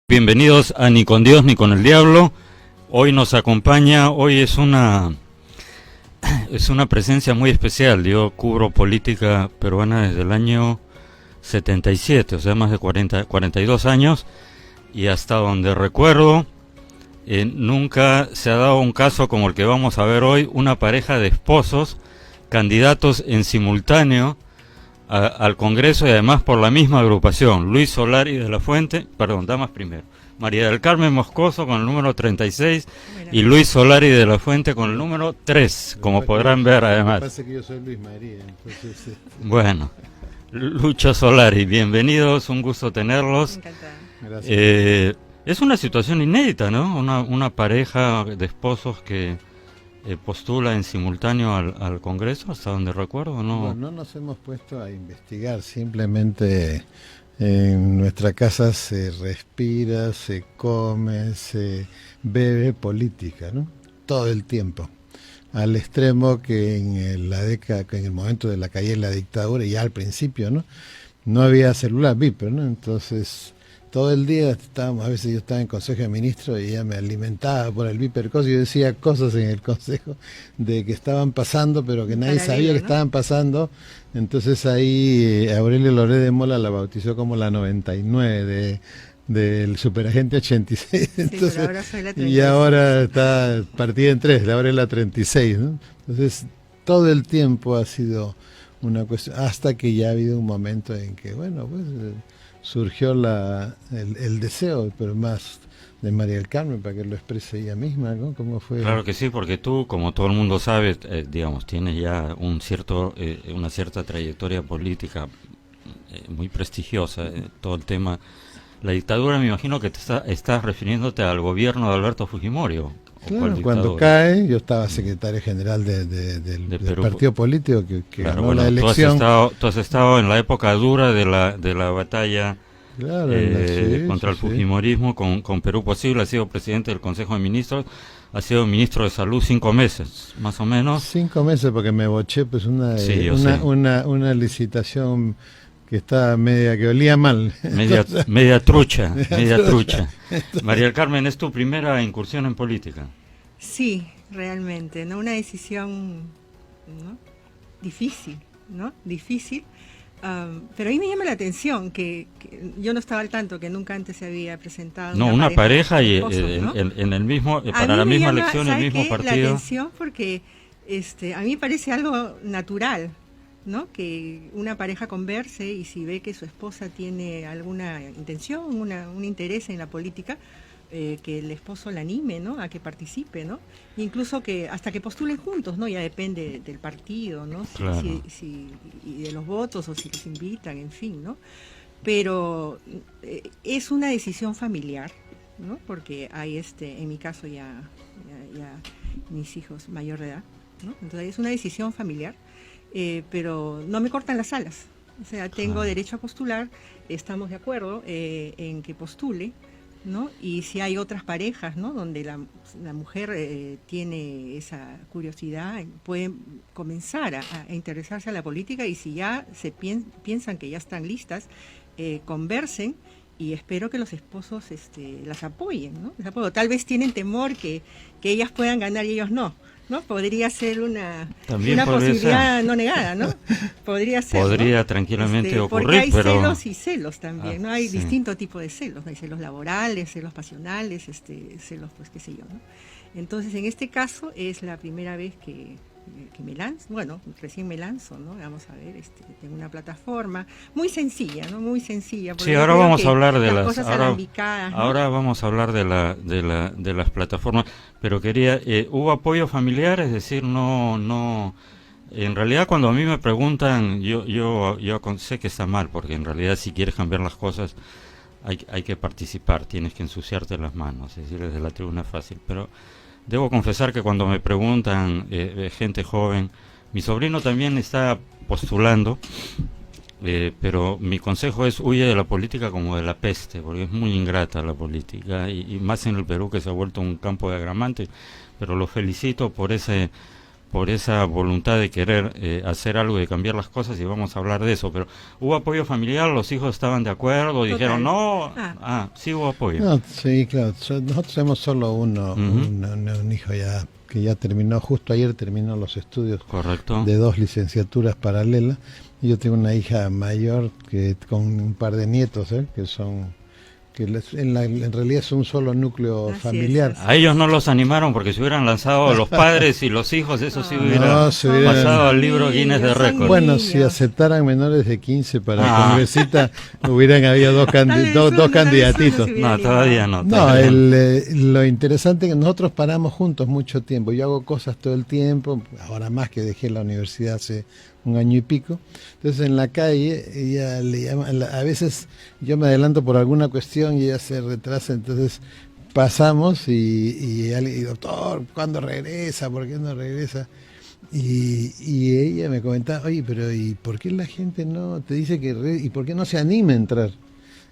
Bienvenidos a Ni con Dios ni con el Diablo. Hoy nos acompaña, hoy es una presencia muy especial. Yo cubro política peruana desde el año 77, o sea, más de 42 años, y hasta donde recuerdo, nunca se ha dado un caso como el que vamos a ver hoy, una pareja de esposos, candidatos en simultáneo al Congreso y además por la misma agrupación. Luis Solari de la Fuente, damas primero, María del Carmen Moscoso con el número 36 y Luis Solari de la Fuente con el número 3, como podrán ver además. Pasa que yo soy Luis María, entonces... Bueno, Lucho Solari, bienvenidos, un gusto tenerlos. Encantada. Gracias. Es una situación inédita, ¿no? Una pareja de esposos que postula en simultáneo al Congreso, hasta donde recuerdo, ¿no? No nos hemos puesto a investigar, simplemente en nuestra casa se respira, se come, se bebe política, ¿no? Todo el tiempo. Al extremo que en el momento de la caída de la dictadura, y ya al principio, no había celular Viper, ¿no? Entonces, todo el día a veces yo estaba en Consejo de Ministros y ella me alimentaba por el Viper Cos, y yo decía cosas en el Consejo de que estaban pasando, pero que nadie sabía que estaban pasando. Entonces ahí Aurelio Loré de Mola la bautizó como la 99 del Superagente 86. Entonces, sí, ahora soy la 36. Y ahora está partida en 3, ahora es la 36, ¿no? Entonces todo el tiempo ha sido una cuestión, hasta que ya ha habido un momento en que, bueno, pues surgió el deseo, pero más de María del Carmen, para que lo exprese ella misma, ¿no? ¿Cómo fue? Claro que sí, porque tú, como todo el mundo sabe, digamos, tienes ya una cierta trayectoria política muy prestigiosa, todo el tema. La dictadura, me imagino que estás refiriéndote al gobierno de Alberto Fujimori. Claro, cuando cae, yo estaba secretario general del partido político que claro, ganó bueno, la elección. Tú has estado en la época dura de la batalla, claro, contra el Fujimorismo con Perú Posible. Has sido presidente del Consejo de Ministros, has sido ministro de Salud 5 meses, más o menos. 5 meses, porque me boché pues una licitación que estaba que olía mal. Media trucha. María del Carmen, ¿es tu primera incursión en política? Sí, realmente, ¿no? Una decisión, ¿no? Difícil, pero ahí me llama la atención que yo no estaba al tanto, que nunca antes se había presentado una pareja y esposos, ¿no? en el mismo, para la misma elección, el mismo partido. La atención porque a mí me parece algo natural, ¿no? Que una pareja converse, y si ve que su esposa tiene alguna intención, un interés en la política, que el esposo la anime, ¿no? A que participe, ¿no? Incluso que hasta que postulen juntos, ¿no? Ya depende del partido, ¿no? Claro. Y de los votos, o si los invitan, en fin, ¿no? Pero es una decisión familiar, ¿no? Porque hay en mi caso ya mis hijos mayor de edad, ¿no? Entonces es una decisión familiar. Pero no me cortan las alas, o sea, tengo derecho a postular, estamos de acuerdo en que postule, ¿no? Y si hay otras parejas, ¿no? Donde la mujer tiene esa curiosidad, pueden comenzar a interesarse a la política, y si ya piensan que ya están listas, conversen, y espero que los esposos las apoyen, ¿no? Tal vez tienen temor que ellas puedan ganar y ellos no. ¿No? Podría ser una posibilidad no negada, ¿no? Podría tranquilamente ocurrir, porque hay pero celos y celos también, ¿no? Hay sí. distintos tipos de celos, hay celos laborales, celos pasionales, celos, pues qué sé yo, ¿no? Entonces, en este caso es la primera vez que me lanzo, bueno, recién me lanzo, ¿no? Vamos a ver, tengo una plataforma muy sencilla, ¿no? Muy sencilla. Sí, ahora vamos a hablar de las cosas alambicadas, ¿no? Ahora vamos a hablar de las plataformas, pero ¿hubo apoyo familiar? Es decir, no, en realidad cuando a mí me preguntan, yo sé que está mal, porque en realidad si quieres cambiar las cosas hay que participar, tienes que ensuciarte las manos, es decir, desde la tribuna es fácil, pero debo confesar que cuando me preguntan gente joven, mi sobrino también está postulando, pero mi consejo es: huye de la política como de la peste, porque es muy ingrata la política, y más en el Perú, que se ha vuelto un campo de agramantes. Pero lo felicito por ese por esa voluntad de querer hacer algo, de cambiar las cosas, y vamos a hablar de eso. Pero ¿hubo apoyo familiar? ¿Los hijos estaban de acuerdo? Total. ¿Dijeron no? Sí hubo apoyo. No, sí, claro. Nosotros tenemos solo uno, Ujú. un hijo ya que ya terminó, justo ayer terminó los estudios Correcto. de 2 licenciaturas paralelas. Y yo tengo una hija mayor que con un par de nietos, que son que en realidad es un solo núcleo Así familiar. es. A ellos no los animaron porque se hubieran lanzado los padres y los hijos, eso sí No, hubiera se hubieran- pasado al libro Guinness de Son récord. Bueno, niños. si aceptaran menores de 15 para Ah. Conversita, hubieran habido dos Tal vez dos uno se candidatitos. hubiera No, todavía animado. no. No, todavía no. lo interesante es que nosotros paramos juntos mucho tiempo. Yo hago cosas todo el tiempo, ahora más que dejé la universidad hace un año y pico. Entonces en la calle ella le llama, a veces yo me adelanto por alguna cuestión y ella se retrasa, entonces pasamos y ella le digo, doctor, ¿cuándo regresa? ¿Por qué no regresa? Y ella me comentaba, oye, pero ¿y por qué la gente no te dice y por qué no se anima a entrar?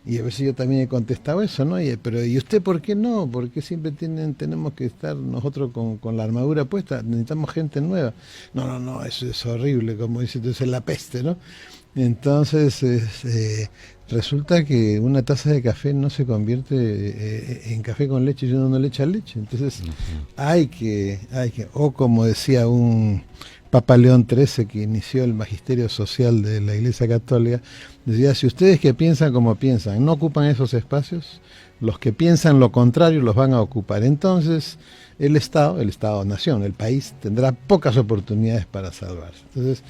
Y a veces yo también he contestado eso, ¿no? Pero ¿y usted por qué no? ¿Por qué siempre tenemos que estar nosotros con la armadura puesta? Necesitamos gente nueva. No, eso es horrible, como dice, entonces es la peste, ¿no? Entonces resulta que una taza de café no se convierte en café con leche si uno no le echa leche. Entonces hay que, o como decía un Papa León XIII que inició el magisterio social de la Iglesia Católica, decía, si ustedes que piensan como piensan no ocupan esos espacios, los que piensan lo contrario los van a ocupar. Entonces el Estado-nación, el país tendrá pocas oportunidades para salvarse. Entonces,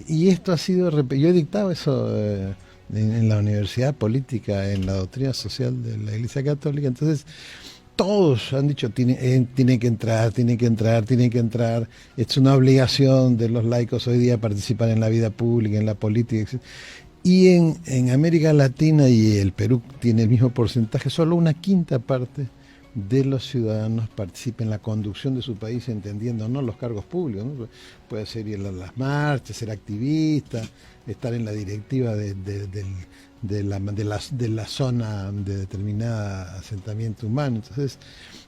y esto ha sido, yo he dictado eso en la universidad política, en la doctrina social de la Iglesia Católica, entonces todos han dicho, tiene que entrar, tiene que entrar, es una obligación de los laicos hoy día participar en la vida pública, en la política, etc. Y en América Latina y el Perú tiene el mismo porcentaje, solo una quinta parte de los ciudadanos participa en la conducción de su país, entendiendo no los cargos públicos, ¿no? Puede ser ir a las marchas, ser activista, estar en la directiva de la zona de determinada asentamiento humano. Entonces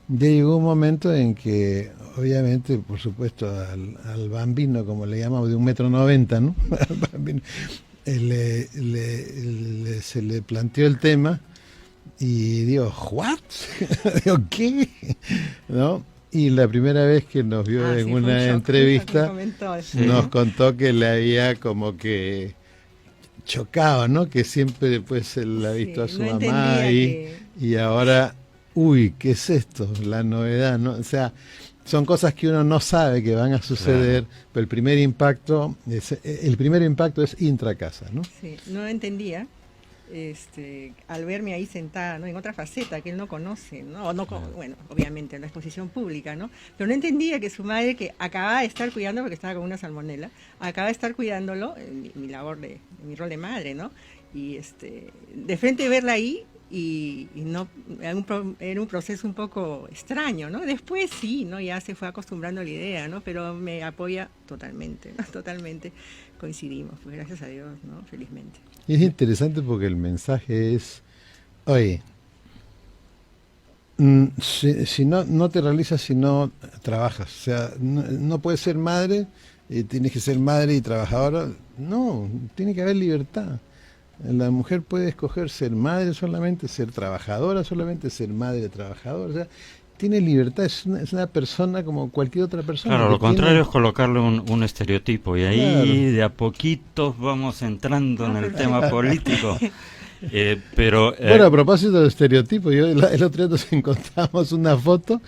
ya llegó un momento en que obviamente, por supuesto, al bambino, como le llamamos, de 1,90 m, ¿no? Al bambino, se le planteó el tema y digo, ¿what? Digo, ¿qué? ¿No? Y la primera vez que nos vio en Sí, una fue un shock, entrevista, comentó eso, Sí. nos ¿no? contó que le había como que chocado, ¿no? Que siempre pues él ha visto a Sí, su no mamá entendía ahí y ahora, uy, ¿qué es esto? La novedad, ¿no? O sea, son cosas que uno no sabe que van a suceder, pero el primer impacto es intracasa, ¿no? Sí, no entendía, al verme ahí sentada, ¿no? En otra faceta que él no conoce, ¿no? O no, bueno, obviamente en la exposición pública, ¿no? Pero no entendía que su madre, que acababa de estar cuidando, porque estaba con una salmonela, acaba de estar cuidándolo, en mi labor en mi rol de madre, ¿no? Y de frente verla ahí, y no, era un proceso un poco extraño, ¿no? Después sí, ¿no? Ya se fue acostumbrando a la idea, ¿no? Pero me apoya totalmente, ¿no? Totalmente coincidimos, pues gracias a Dios, ¿no? Felizmente. Y es interesante porque el mensaje es, oye, si no te realizas si no trabajas, o sea, no puedes ser madre, tienes que ser madre y trabajadora, no, tiene que haber libertad. La mujer puede escoger ser madre solamente, ser trabajadora solamente, ser madre trabajadora, o sea, tiene libertad, es una persona como cualquier otra persona. Claro, lo que tiene- contrario es colocarle un estereotipo, y ahí Claro. de a poquitos vamos entrando en el tema político. Pero Bueno, a propósito del estereotipo, el otro día nos encontramos una foto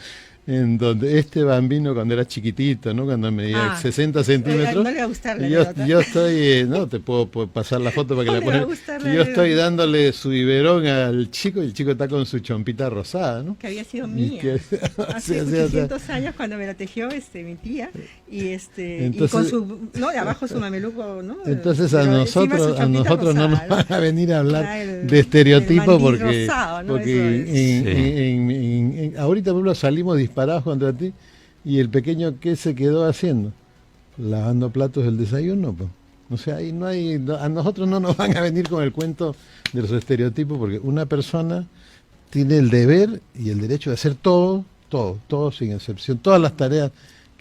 en donde este bambino cuando era chiquitito, ¿no? Cuando medía 60 centímetros. No le va a gustar la yo anécdota. estoy, no, te puedo pasar la foto para que No la le va a pongas. gustar la Yo estoy anécdota. dándole su biberón al chico y el chico está con su chompita rosada, ¿no? Que había sido Y mía que- hace sí, o sea, 800 años cuando me la tejió mi tía y Entonces- y con su de abajo su mameluco, ¿no? Entonces a Pero encima su nosotros chompita no nos rosada, van a venir a hablar Ah, de estereotipos el mandil porque, rosado, ¿no? porque Eso es. ahorita por ejemplo salimos disparados contra ti y el pequeño ¿qué se quedó haciendo? Lavando platos del desayuno, pues. O sea, ahí a nosotros no nos van a venir con el cuento de los estereotipos porque una persona tiene el deber y el derecho de hacer todo sin excepción, todas las tareas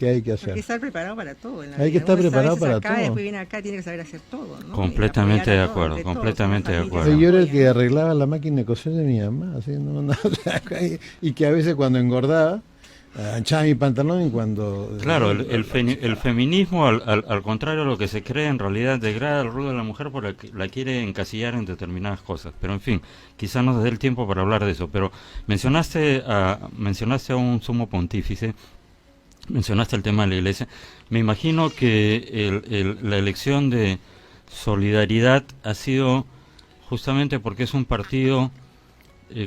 ¿Qué hay que Porque hacer? estar preparado para todo. En la Hay que vida. estar Uno está a preparado veces para acá, todo. Después viene acá, tiene que saber hacer todo, ¿no? Completamente Y de apoyar a acuerdo, todos, de todos, completamente de una familia acuerdo. se Yo era el apoya. que arreglaba la máquina de coser de mi mamá, así, o sea, y que a veces cuando engordaba, anchaba mi pantalón y cuando... Claro, el feminismo, al contrario de lo que se cree, en realidad degrada el rol de la mujer porque la quiere encasillar en determinadas cosas. Pero en fin, quizá no nos dé el tiempo para hablar de eso. Pero mencionaste a un sumo pontífice, mencionaste el tema de la iglesia. Me imagino que la elección de Solidaridad ha sido justamente porque es un partido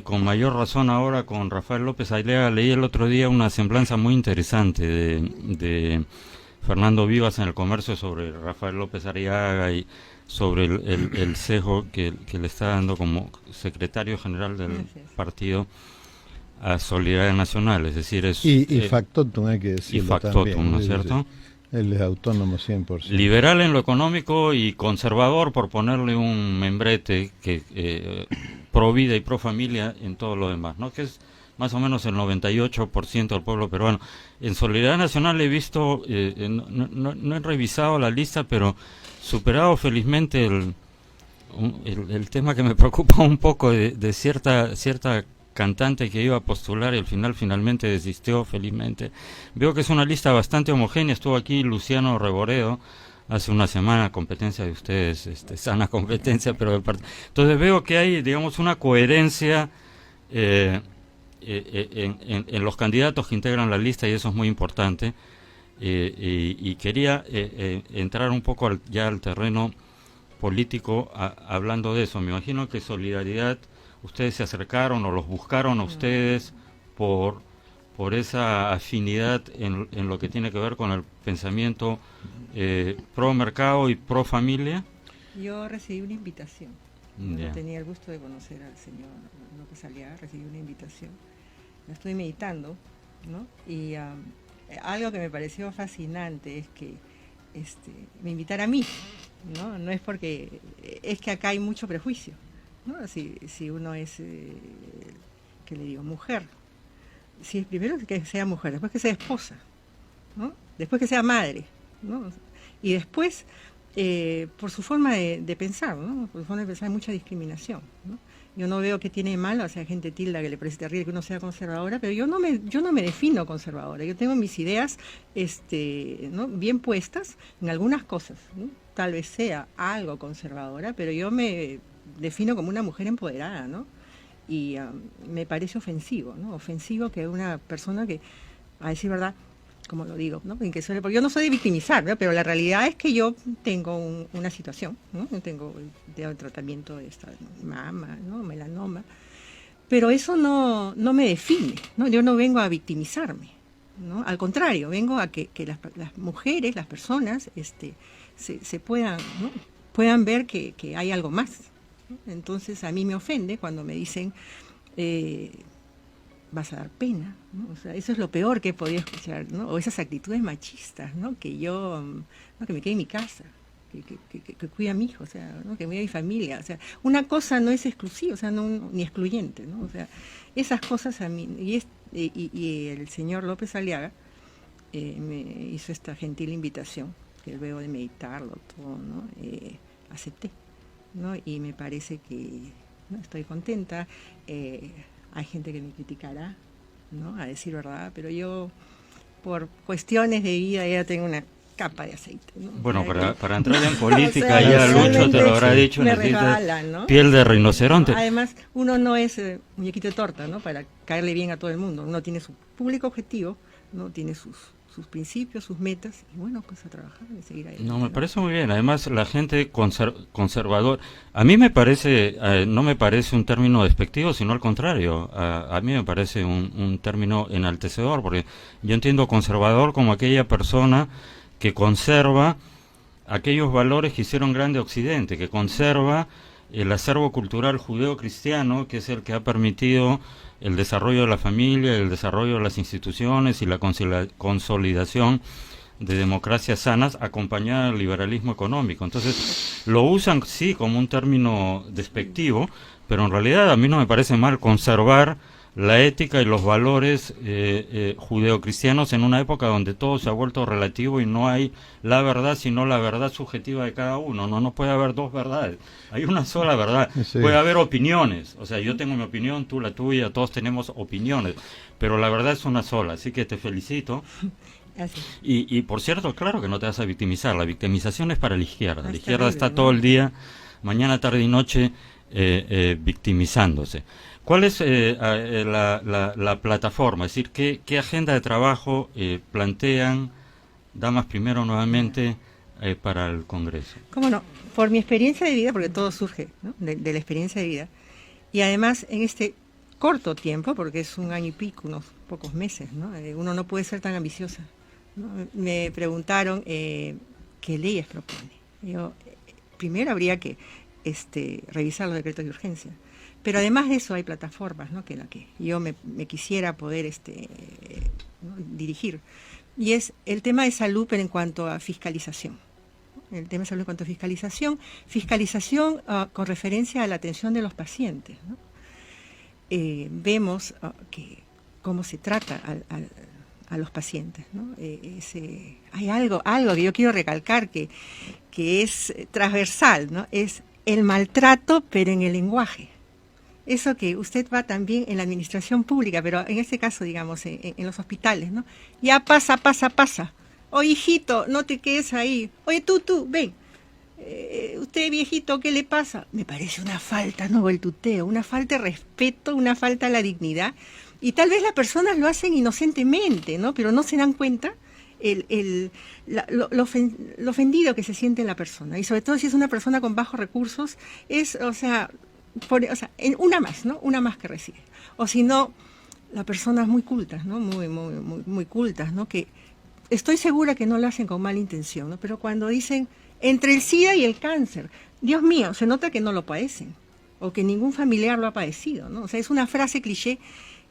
con mayor razón ahora con Rafael López Aliaga. Leí el otro día una semblanza muy interesante de Fernando Vivas en El Comercio sobre Rafael López Aliaga y sobre el sesgo que le está dando como secretario general del partido a Solidaridad Nacional, es decir, es... Y factotum, hay que decirlo y factotum, también, ¿no es cierto? Él es autónomo 100%. Liberal en lo económico y conservador, por ponerle un membrete, que pro vida y pro familia en todo lo demás, ¿no? Que es más o menos el 98% del pueblo peruano. En Solidaridad Nacional he visto, no he revisado la lista, pero superado felizmente el tema que me preocupa un poco de cierta cantante que iba a postular y al final finalmente desistió, felizmente. Veo que es una lista bastante homogénea. Estuvo aquí Luciano Reboredo hace una semana, competencia de ustedes, sana competencia, pero del partido. Entonces veo que hay, digamos, una coherencia en los candidatos que integran la lista y eso es muy importante. Y quería entrar un poco ya al terreno político hablando de eso. Me imagino que Solidaridad, ustedes se acercaron o los buscaron a ustedes por esa afinidad en lo que tiene que ver con el pensamiento pro mercado y pro familia. Yo recibí una invitación. Yeah. No tenía el gusto de conocer al señor López Aliaga, recibí una invitación. La estoy meditando, ¿no? Y algo que me pareció fascinante es que me invitara a mí, ¿no? No es porque... Es que acá hay mucho prejuicio, ¿no? Si uno es, ¿qué le digo? Mujer. Si primero que sea mujer, después que sea esposa, ¿no? Después que sea madre, ¿no? Y después, por su forma de pensar, ¿no? Por su forma de pensar hay mucha discriminación, ¿no? Yo no veo que tiene de malo, o sea, gente tilda que le parece terrible que uno sea conservadora, pero yo no me defino conservadora. Yo tengo mis ideas ¿no? bien puestas en algunas cosas, ¿no? Tal vez sea algo conservadora, pero yo me defino como una mujer empoderada, ¿no? Y me parece ofensivo, ¿no? Ofensivo que una persona que, a decir verdad, como lo digo, ¿no? Porque yo no soy de victimizar, ¿no? Pero la realidad es que yo tengo una situación, ¿no? Yo tengo tratamiento de esta mama, ¿no? Melanoma, pero eso no me define, ¿no? Yo no vengo a victimizarme, ¿no? Al contrario, vengo a que las mujeres, las personas, se puedan, ¿no? Puedan ver que hay algo más, ¿no? Entonces a mí me ofende cuando me dicen vas a dar pena, ¿no? O sea, eso es lo peor que he podido escuchar, ¿no? O esas actitudes machistas, ¿no? Que yo, ¿no? Que me quede en mi casa, que cuide a mi hijo, o sea, ¿no? Que cuide a mi familia, o sea, una cosa no es exclusiva, o sea, ni excluyente, ¿no? O sea, esas cosas a mí, y el señor López Aliaga me hizo esta gentil invitación, que luego de meditarlo todo, ¿no? Acepté, ¿no? Y me parece que, ¿no? Estoy contenta. Hay gente que me criticará, ¿no? A decir verdad, pero yo, por cuestiones de vida, ya tengo una capa de aceite, ¿no? Bueno, para entrar en política, o sea, ya Lucho te lo habrá dicho, necesita, ¿no? Piel de rinoceronte. Además, uno no es muñequito de torta, ¿no? Para caerle bien a todo el mundo. Uno tiene su público objetivo, ¿no? Tiene sus principios, sus metas, y bueno, pues a trabajar y seguir ahí. No, me parece muy bien. Además, la gente conservador, a mí me parece, no me parece un término despectivo, sino al contrario, a mí me parece un término enaltecedor, porque yo entiendo conservador como aquella persona que conserva aquellos valores que hicieron grande Occidente, que conserva el acervo cultural judeo-cristiano, que es el que ha permitido el desarrollo de la familia, el desarrollo de las instituciones y la consolidación de democracias sanas acompañada del liberalismo económico. Entonces, lo usan sí como un término despectivo, pero en realidad a mí no me parece mal conservar la ética y los valores judeocristianos en una época donde todo se ha vuelto relativo y no hay la verdad, sino la verdad subjetiva de cada uno. No puede haber dos verdades, hay una sola verdad. Sí. Puede haber opiniones, o sea, yo tengo mi opinión, tú la tuya, todos tenemos opiniones, pero la verdad es una sola, así que te felicito. Así. Y por cierto, claro que no te vas a victimizar, la victimización es para la izquierda. La izquierda terrible, está ¿no? todo el día, mañana, tarde y noche, victimizándose. ¿Cuál es la plataforma? Es decir, ¿qué agenda de trabajo plantean, damas primero nuevamente, para el Congreso? ¿Cómo no? Por mi experiencia de vida, porque todo surge, ¿no? de la experiencia de vida, y además en este corto tiempo, porque es 1 año y pico, unos pocos meses, ¿no? Uno no puede ser tan ambiciosa, ¿no? Me preguntaron qué leyes propone. Yo, primero habría que revisar los decretos de urgencia, pero además de eso hay plataformas, ¿no? que la que yo me quisiera poder ¿no? dirigir, y es el tema de salud, pero en cuanto a fiscalización. El tema de salud en cuanto a fiscalización con referencia a la atención de los pacientes, ¿no? Vemos que cómo se trata a los pacientes, ¿no? Hay algo que yo quiero recalcar que es transversal, ¿no? Es el maltrato, pero en el lenguaje. Eso que usted va también en la administración pública, pero en este caso, digamos, en los hospitales, ¿no? Ya pasa. Oye, hijito, no te quedes ahí. Oye, tú, ven. Usted, viejito, ¿qué le pasa? Me parece una falta, no el tuteo, una falta de respeto, una falta a la dignidad. Y tal vez las personas lo hacen inocentemente, ¿no? Pero no se dan cuenta lo ofendido que se siente la persona. Y sobre todo si es una persona con bajos recursos, en una más, ¿no? Una más que recibe. O si no, las personas muy cultas, ¿no? Muy cultas, ¿no? Que estoy segura que no lo hacen con mala intención, ¿no? Pero cuando dicen entre el SIDA y el cáncer, Dios mío, se nota que no lo padecen, o que ningún familiar lo ha padecido, ¿no? O sea, es una frase cliché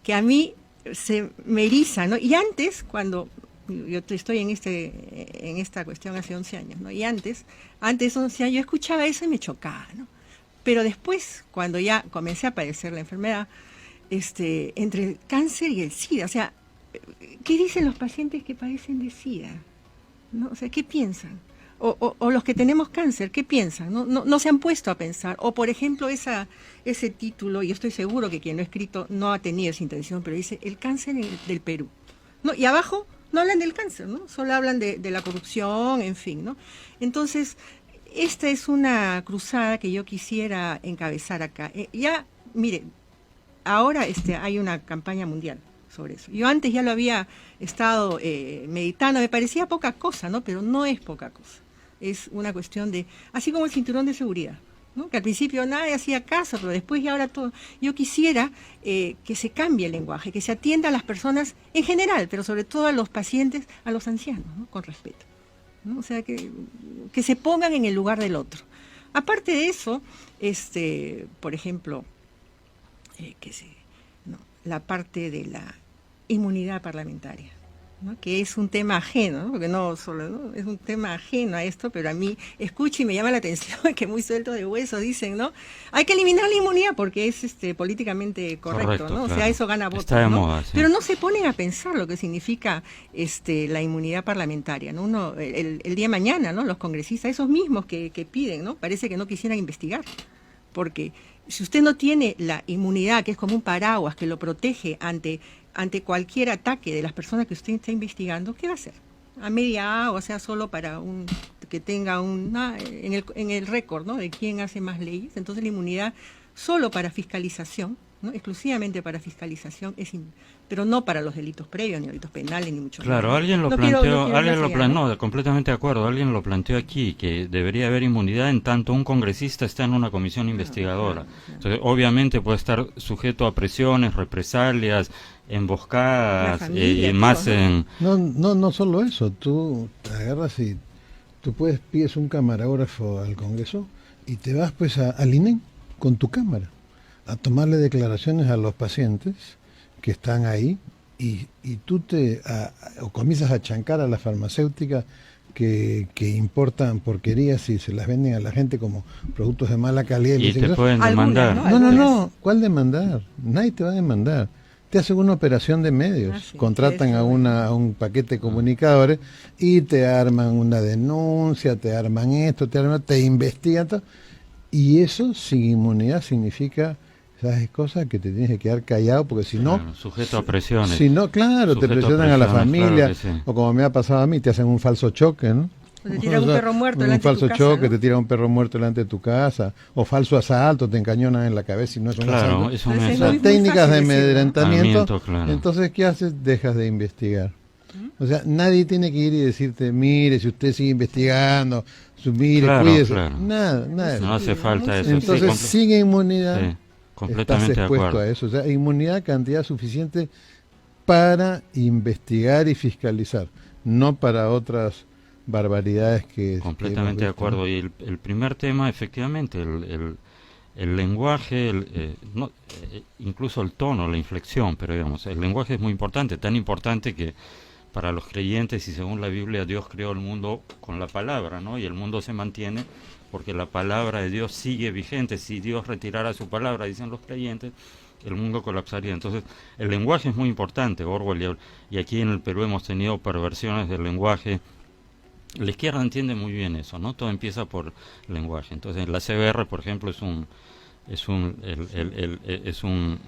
que a mí se me eriza, ¿no? Y antes, cuando yo estoy en esta cuestión hace 11 años, ¿no? Y antes de esos 11 años yo escuchaba eso y me chocaba, ¿no? Pero después, cuando ya comencé a padecer la enfermedad, entre el cáncer y el SIDA, o sea, ¿qué dicen los pacientes que padecen de SIDA? ¿No? O sea, ¿qué piensan? O los que tenemos cáncer, ¿qué piensan? No se han puesto a pensar. O, por ejemplo, ese título, y yo estoy seguro que quien lo ha escrito no ha tenido esa intención, pero dice, el cáncer del Perú, ¿no? Y abajo no hablan del cáncer, ¿no? Solo hablan de la corrupción, en fin, ¿no? Entonces, esta es una cruzada que yo quisiera encabezar acá. Mire, ahora hay una campaña mundial sobre eso. Yo antes ya lo había estado meditando, me parecía poca cosa, ¿no? Pero no es poca cosa. Es una cuestión así como el cinturón de seguridad, ¿no? Que al principio nadie hacía caso, pero después y ahora todo. Yo quisiera que se cambie el lenguaje, que se atienda a las personas en general, pero sobre todo a los pacientes, a los ancianos, ¿no? Con respeto, ¿no? O sea, que se pongan en el lugar del otro. Aparte de eso, por ejemplo, la parte de la inmunidad parlamentaria, ¿no? Que es un tema ajeno, ¿no? Porque no solo, ¿no? Es un tema ajeno a esto, pero a mí escucho y me llama la atención que muy suelto de hueso dicen, ¿no? Hay que eliminar la inmunidad porque es políticamente correcto, ¿no? Claro. O sea, eso gana votos, está de ¿no? moda, sí. Pero no se ponen a pensar lo que significa la inmunidad parlamentaria, ¿no? El día de mañana, ¿no? Los congresistas, esos mismos que piden, ¿no? Parece que no quisieran investigar, porque si usted no tiene la inmunidad, que es como un paraguas que lo protege ante cualquier ataque de las personas que usted está investigando, ¿qué va a hacer? A media o sea, solo para que tenga en el récord, ¿no? De quién hace más leyes. Entonces la inmunidad solo para fiscalización, ¿no? Exclusivamente para fiscalización, pero no para los delitos previos, ni delitos penales, ni mucho menos. Claro, alguien lo planteó, completamente de acuerdo, alguien lo planteó aquí, que debería haber inmunidad en tanto un congresista está en una comisión investigadora. Claro. Entonces, obviamente puede estar sujeto a presiones, represalias, emboscadas, familia, más en... No solo eso, tú agarras y tú pides un camarógrafo al Congreso y te vas pues al INEM con tu cámara a tomarle declaraciones a los pacientes que están ahí y tú o comienzas a chancar a las farmacéuticas que importan porquerías y se las venden a la gente como productos de mala calidad. Y te pueden demandar. No, ¿cuál demandar? Nadie te va a demandar. te hacen una operación de medios, sí, contratan a un paquete de comunicadores y te arman una denuncia, te arman esto, te investigan todo, y eso sin inmunidad significa esas cosas que te tienes que quedar callado, porque si no, sujeto a presiones. Si no, claro, te Sujeto a presionan a la presiones, familia, claro que sí. o como me ha pasado a mí, te hacen un falso choque, ¿no? O te tiran un perro muerto un delante de tu falso casa, choque, ¿no? te tiran un perro muerto delante de tu casa, o falso asalto, te encañonan en la cabeza y no es un Claro, asalto. eso Entonces, me es Son muy técnicas de fácil decirlo, ¿no? amedrentamiento. Claro. Entonces, ¿qué haces? Dejas de investigar. O sea, nadie tiene que ir y decirte, mire, si usted sigue investigando, mire, Claro, cuídese. claro. Nada, nada. No hace falta eso. Entonces, sí, sin inmunidad, sí, completamente estás de expuesto acuerdo. a eso. O sea, inmunidad, cantidad suficiente para investigar y fiscalizar, no para otras barbaridades que Completamente de acuerdo. Y el primer tema, efectivamente, el lenguaje, incluso el tono, la inflexión, pero digamos, el lenguaje es muy importante, tan importante que para los creyentes, y según la Biblia, Dios creó el mundo con la palabra, ¿no? Y el mundo se mantiene porque la palabra de Dios sigue vigente. Si Dios retirara su palabra, dicen los creyentes, el mundo colapsaría. Entonces, el lenguaje es muy importante, Orwell, y aquí en el Perú hemos tenido perversiones del lenguaje. La izquierda entiende muy bien eso, ¿no? Todo empieza por lenguaje. Entonces, la CBR, por ejemplo, es un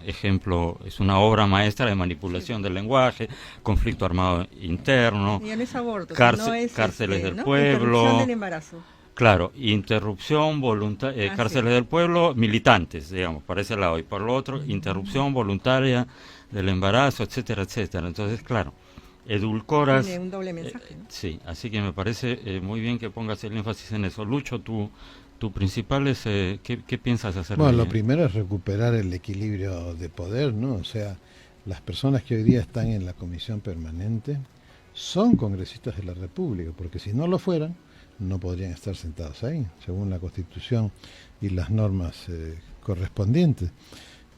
ejemplo, es una obra maestra de manipulación del lenguaje, conflicto armado interno, Ya no es aborto, cárceles del ¿no? pueblo, Interrupción del embarazo. Claro, interrupción voluntaria, cárceles del pueblo, militantes, digamos, por ese lado, y por lo otro, interrupción voluntaria del embarazo, etcétera, etcétera. Entonces, claro, edulcoras. Tiene un doble mensaje, ¿no? Sí, así que me parece muy bien que pongas el énfasis en eso. Lucho, tu principal es, ¿qué piensas hacer? Bueno, lo primero es recuperar el equilibrio de poder, ¿no? O sea, las personas que hoy día están en la comisión permanente son congresistas de la República, porque si no lo fueran, no podrían estar sentados ahí, según la Constitución y las normas correspondientes.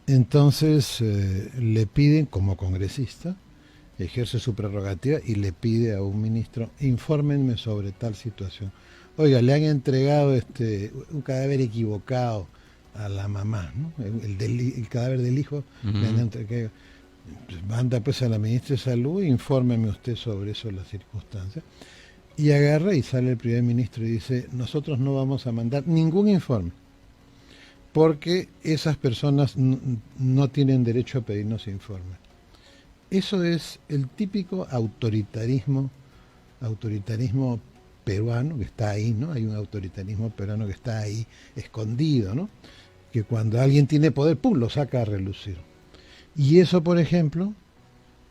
Entonces, le piden, como congresista, ejerce su prerrogativa y le pide a un ministro, infórmenme sobre tal situación. Oiga, le han entregado un cadáver equivocado a la mamá, ¿no? El cadáver del hijo, le han entregado. Manda pues a la ministra de Salud, infórmeme usted sobre eso, las circunstancias. Y agarra y sale el primer ministro y dice, nosotros no vamos a mandar ningún informe, porque esas personas no tienen derecho a pedirnos informes. Eso es el típico autoritarismo peruano que está ahí, ¿no? Hay un autoritarismo peruano que está ahí escondido, ¿no? Que cuando alguien tiene poder, ¡pum!, lo saca a relucir. Y eso, por ejemplo,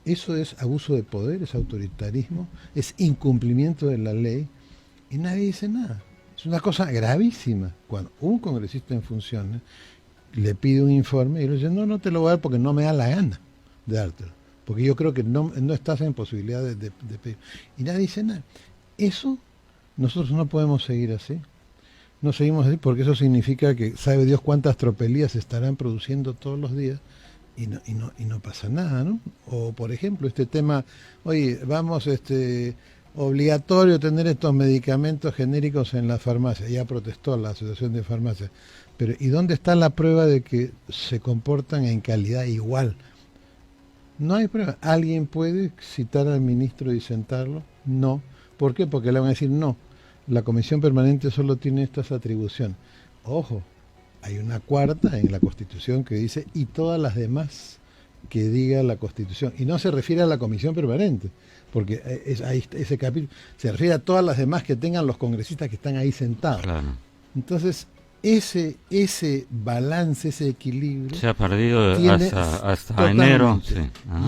eso es abuso de poder, es autoritarismo, es incumplimiento de la ley, y nadie dice nada. Es una cosa gravísima. Cuando un congresista en funciones le pide un informe y le dice, no te lo voy a dar porque no me da la gana de dártelo, porque yo creo que no estás en posibilidad de pedir. Y nadie dice nada. Eso, nosotros no podemos seguir así. No seguimos así porque eso significa que sabe Dios cuántas tropelías se estarán produciendo todos los días y no pasa nada, ¿no? O, por ejemplo, este tema, oye, vamos, obligatorio tener estos medicamentos genéricos en la farmacia. Ya protestó la Asociación de Farmacias. Pero ¿y dónde está la prueba de que se comportan en calidad igual? No hay prueba. ¿Alguien puede citar al ministro y sentarlo? No. ¿Por qué? Porque le van a decir, no, la comisión permanente solo tiene estas atribuciones. Ojo, hay una cuarta en la Constitución que dice, y todas las demás que diga la Constitución. Y no se refiere a la comisión permanente, porque ese capítulo se refiere a todas las demás que tengan los congresistas que están ahí sentados. Claro. Entonces, ese balance, ese equilibrio se ha perdido hasta enero. Sí.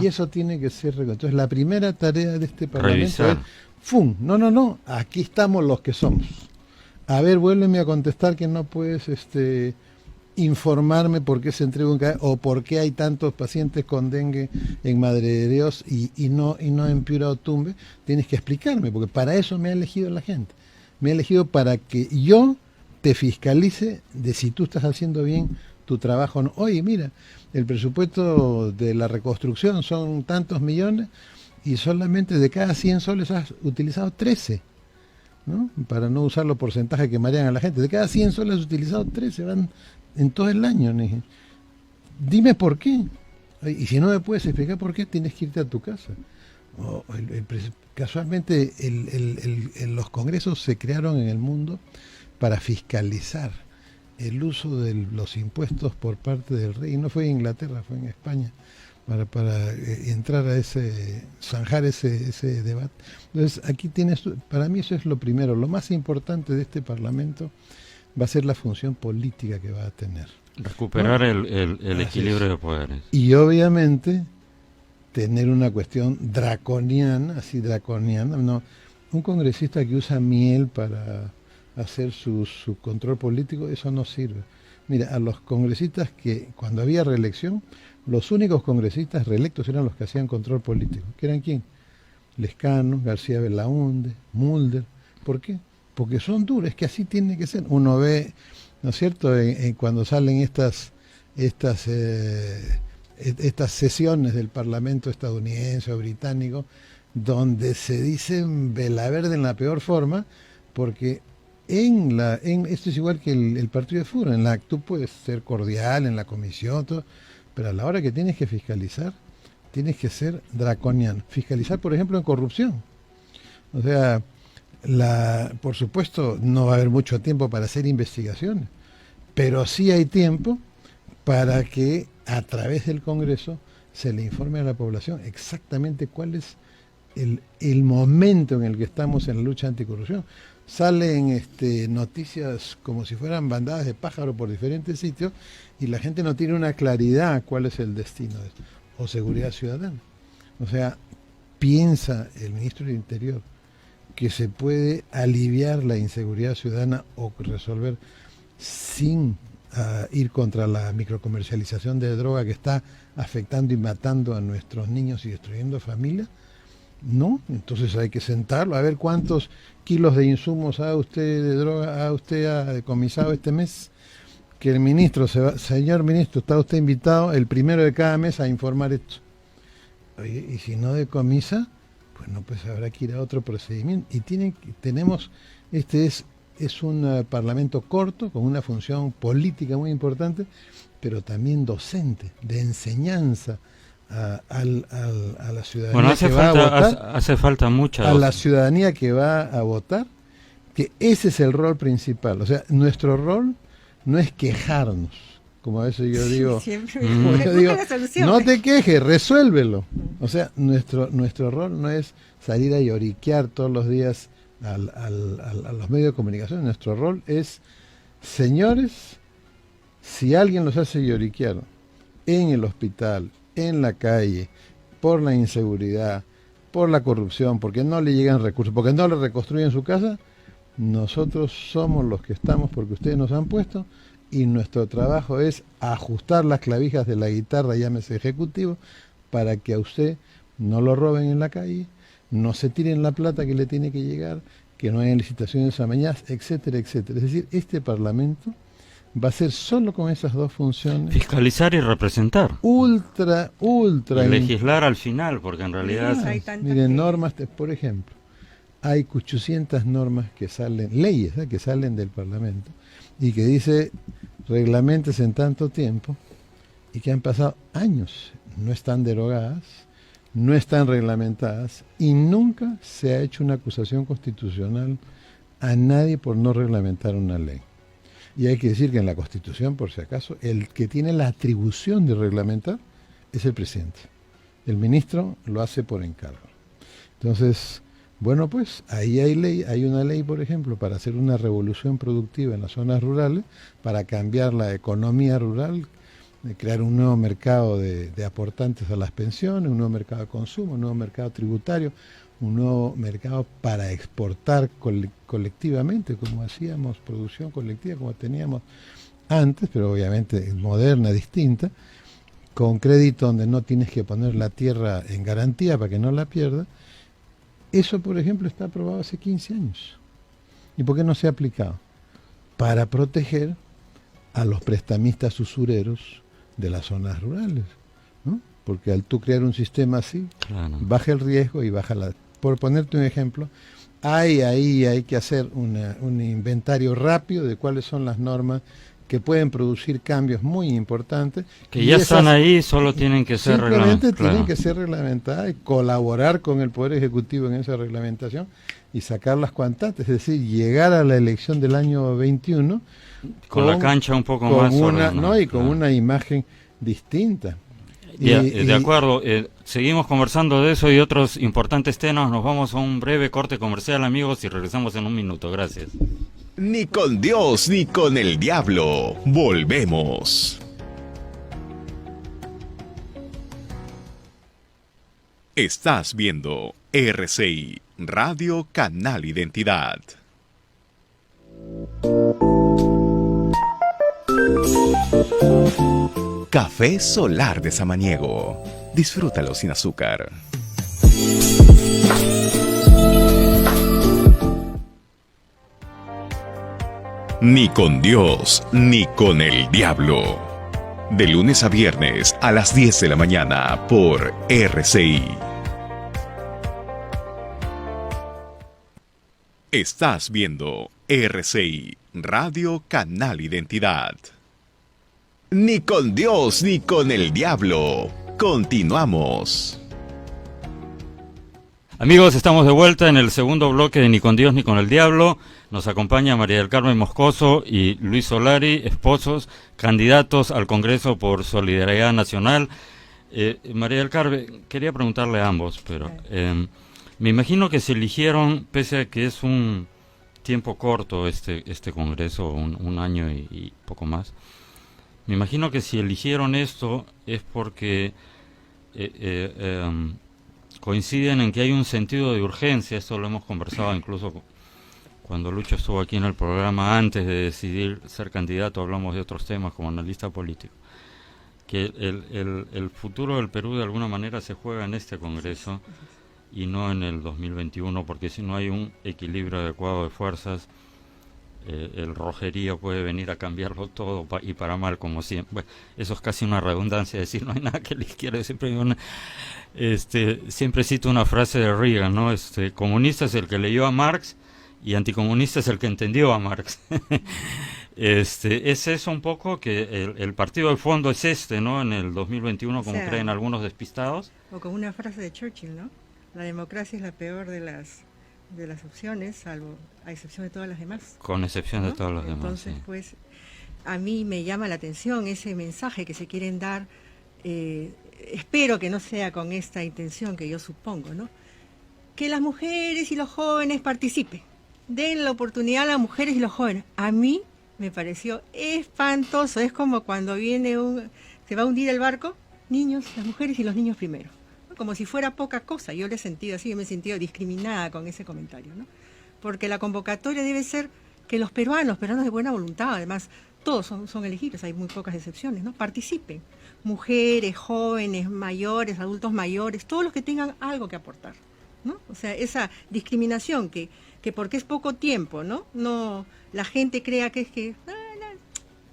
Y eso tiene que ser reconocido. Entonces, la primera tarea de este Parlamento revisar. es, ¡fum! No, aquí estamos los que somos. A ver, vuélveme a contestar que no puedes informarme por qué se entrega un cadáver o por qué hay tantos pacientes con dengue en Madre de Dios y no en Piura o Tumbes. Tienes que explicarme, porque para eso me ha elegido la gente. Me ha elegido para que yo te fiscalice de si tú estás haciendo bien tu trabajo o no. Oye, mira, el presupuesto de la reconstrucción son tantos millones y solamente de cada 100 soles has utilizado 13, ¿no? Para no usar los porcentajes que marean a la gente. De cada 100 soles has utilizado 13, van en todo el año. Dime por qué. Y si no me puedes explicar por qué, tienes que irte a tu casa. Casualmente los congresos se crearon en el mundo para fiscalizar el uso de los impuestos por parte del rey. Y no fue en Inglaterra, fue en España, para entrar a zanjar ese debate. Entonces aquí tienes, para mí eso es lo primero, lo más importante de este Parlamento va a ser la función política que va a tener. Recuperar, ¿no?, el equilibrio de poderes. Y obviamente tener una cuestión draconiana, no, un congresista que usa miel para hacer su control político, eso no sirve. Mira, a los congresistas que cuando había reelección, los únicos congresistas reelectos eran los que hacían control político. ¿Que eran quién? Lescano, García Belaúnde, Mulder. ¿Por qué? Porque son duros, es que así tiene que ser. Uno ve, ¿no es cierto?, cuando salen estas sesiones del Parlamento estadounidense o británico, donde se dicen vela verde en la peor forma, porque esto es igual que el partido de fútbol, tú puedes ser cordial en la comisión, todo, pero a la hora que tienes que fiscalizar, tienes que ser draconiano. Fiscalizar, por ejemplo, en corrupción. O sea, por supuesto, no va a haber mucho tiempo para hacer investigaciones, pero sí hay tiempo para que a través del Congreso se le informe a la población exactamente cuál es el momento en el que estamos en la lucha anticorrupción. Salen noticias como si fueran bandadas de pájaros por diferentes sitios y la gente no tiene una claridad cuál es el destino de esto. O seguridad ciudadana. O sea, piensa el ministro del Interior que se puede aliviar la inseguridad ciudadana o resolver sin ir contra la microcomercialización de droga que está afectando y matando a nuestros niños y destruyendo familias. No, entonces hay que sentarlo, a ver cuántos kilos de insumos ha usted de droga ha decomisado este mes, que el ministro señor ministro, está usted invitado el primero de cada mes a informar esto. Oye, y si no decomisa, pues no, pues habrá que ir a otro procedimiento. Y es un parlamento corto, con una función política muy importante, pero también docente, de enseñanza a la ciudadanía. Bueno, que va a votar, hace falta mucha a la ciudadanía que va a votar, que ese es el rol principal. O sea, nuestro rol no es quejarnos, como a veces yo digo, no te quejes, resuélvelo. O sea, nuestro rol no es salir a lloriquear todos los días a los medios de comunicación. Nuestro rol es, señores, si alguien los hace lloriquear en el hospital, en la calle, por la inseguridad, por la corrupción, porque no le llegan recursos, porque no le reconstruyen su casa, nosotros somos los que estamos porque ustedes nos han puesto, y nuestro trabajo es ajustar las clavijas de la guitarra, llámese ejecutivo, para que a usted no lo roben en la calle, no se tiren la plata que le tiene que llegar, que no haya licitaciones amañadas, etcétera, etcétera. Es decir, este Parlamento va a ser solo con esas dos funciones. Fiscalizar y representar. Ultra. Y legislar al final, porque en realidad... Miren, normas, por ejemplo, hay 800 normas que salen, leyes que salen del Parlamento, y que dice reglamentos en tanto tiempo, y que han pasado años, no están derogadas, no están reglamentadas, y nunca se ha hecho una acusación constitucional a nadie por no reglamentar una ley. Y hay que decir que en la Constitución, por si acaso, el que tiene la atribución de reglamentar es el presidente. El ministro lo hace por encargo. Entonces, bueno, pues ahí hay una ley, por ejemplo, para hacer una revolución productiva en las zonas rurales, para cambiar la economía rural, crear un nuevo mercado de aportantes a las pensiones, un nuevo mercado de consumo, un nuevo mercado tributario, un nuevo mercado para exportar colectivamente, como hacíamos producción colectiva, como teníamos antes, pero obviamente moderna, distinta, con crédito donde no tienes que poner la tierra en garantía para que no la pierda. Eso, por ejemplo, está aprobado hace 15 años. ¿Y por qué no se ha aplicado? Para proteger a los prestamistas usureros de las zonas rurales, ¿no? Porque al tú crear un sistema así, claro, baja el riesgo y baja la... Por ponerte un ejemplo, hay que hacer un inventario rápido de cuáles son las normas que pueden producir cambios muy importantes. Que ya están ahí, solo tienen que ser reglamentadas. Simplemente tienen claro. que ser reglamentadas y colaborar con el Poder Ejecutivo en esa reglamentación y sacarlas cuantas antes, es decir, llegar a la elección del año 21 con la cancha un poco más ordenada, ¿no? Y con una imagen distinta. De acuerdo, seguimos conversando de eso y otros importantes temas. Nos vamos a un breve corte comercial, amigos, y regresamos en un minuto. Gracias. Ni con Dios ni con el diablo. Volvemos. Estás viendo RCI, Radio Canal Identidad. Café Solar de Samaniego. Disfrútalo sin azúcar. Ni con Dios, ni con el diablo. De lunes a viernes a las 10 de la mañana por RCI. Estás viendo RCI, Radio Canal Identidad. Ni con Dios, ni con el diablo. Continuamos. Amigos, estamos de vuelta en el segundo bloque de Ni con Dios ni con el diablo. Nos acompaña María del Carmen Moscoso y Luis Solari, esposos, candidatos al Congreso por Solidaridad Nacional. María del Carmen, quería preguntarle a ambos, pero me imagino que se eligieron, pese a que es un tiempo corto este Congreso, un año y poco más. Me imagino que si eligieron esto es porque coinciden en que hay un sentido de urgencia. Esto lo hemos conversado incluso cuando Lucho estuvo aquí en el programa. Antes de decidir ser candidato hablamos de otros temas como analista político, que el futuro del Perú de alguna manera se juega en este Congreso y no en el 2021, porque si no hay un equilibrio adecuado de fuerzas, el rojerío puede venir a cambiarlo todo y para mal, como siempre. Bueno, eso es casi una redundancia, decir no hay nada que la izquierda. Siempre cito una frase de Reagan, ¿no? Comunista es el que leyó a Marx y anticomunista es el que entendió a Marx. Es eso un poco, que el partido de fondo es ¿no? En el 2021, como creen algunos despistados. O con una frase de Churchill, ¿no? La democracia es la peor de las opciones, salvo a excepción de todas las demás. Con excepción, ¿no?, de todas las demás. Entonces, sí, pues, a mí me llama la atención ese mensaje que se quieren dar. Espero que no sea con esta intención que yo supongo, ¿no? Que las mujeres y los jóvenes participen. Den la oportunidad a las mujeres y los jóvenes. A mí me pareció espantoso. Es como cuando se va a hundir el barco, niños, las mujeres y los niños primero. Como si fuera poca cosa. Yo lo he sentido así, yo me he sentido discriminada con ese comentario, ¿no? Porque la convocatoria debe ser que los peruanos de buena voluntad, además, todos son elegibles, hay muy pocas excepciones, ¿no? Participen. Mujeres, jóvenes, mayores, adultos mayores, todos los que tengan algo que aportar, ¿no? O sea, esa discriminación que porque es poco tiempo, ¿no? No, la gente crea que es que